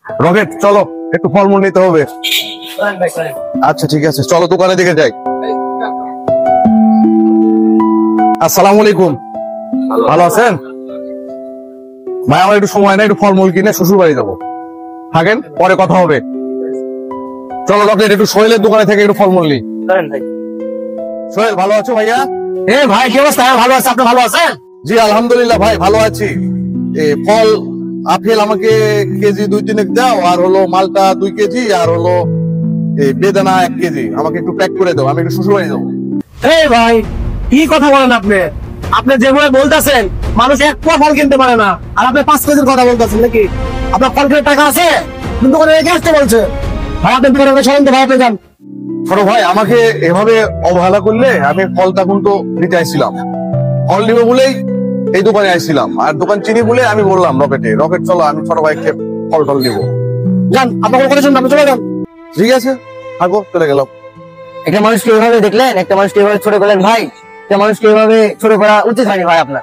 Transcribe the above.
Rocket চলো, একটু ফলমূল নিতে হবে। আচ্ছা ঠিক আছে, চলো দোকানের দিকে যাই। আসসালামু আলাইকুম, ভালো আছেন ভাই? আমার একটু সময় নাই, একটু ফলমূল কিনে শ্বশুর বাড়ি যাবো, থাকেন, পরে কথা হবে। চলো রকেট, একটু সোহেলের দোকানে থেকে একটু ফলমূল নিই। সোহেল ভালো আছো ভাইয়া? ভাই কি অবস্থা? ভালো আছে, আপনি ভালো আছেন? জি আলহামদুলিল্লাহ ভাই, ভালো আছি। ফল আপেল আমাকে কেজি 2-3 দাও, আর হলো মালটা 2 কেজি, আর হলো বেদানা 1 কেজি আমাকে একটু প্যাক করে দাও, আমি একটু শ্বশুর বাড়ি যাবো। ভাই কি কথা বলেন আপনি? আপনি যেভাবে বলতেছেন মানুষ এক পোয়া ফল কিনতে পারে না, আর আপনি 5 কেজির কথা বলতেছেন নাকি? আপনার ফল কেনার টাকা আছে? কিন্তু দোকানে রেখে আসতে বলছে। ভাই আপনি দোকানে সরেন তো, ভাই আপনি যান। ছোট ভাই, আমাকে এভাবে অবহেলা করলে আমি ফলটা কিন্তু নিতে আইছিলাম, ফল নিব বলেই এই দোকানে আইছিলাম, আর দোকান চিনি বলে আমি বললাম রকেট চলো, আমি ছোট ভাইকে ফল টল নিবো। যান, আপনার করেছেন, আপনি চলে যান। ঠিক আছে, থাকো, চলে গেলাম। একটা মানুষকে এভাবে দেখলেন, একটা মানুষকে এভাবে ছোট করলেন ভাই, একটা মানুষকে এভাবে ছোট করা উচিত হয়নি ভাই আপনার।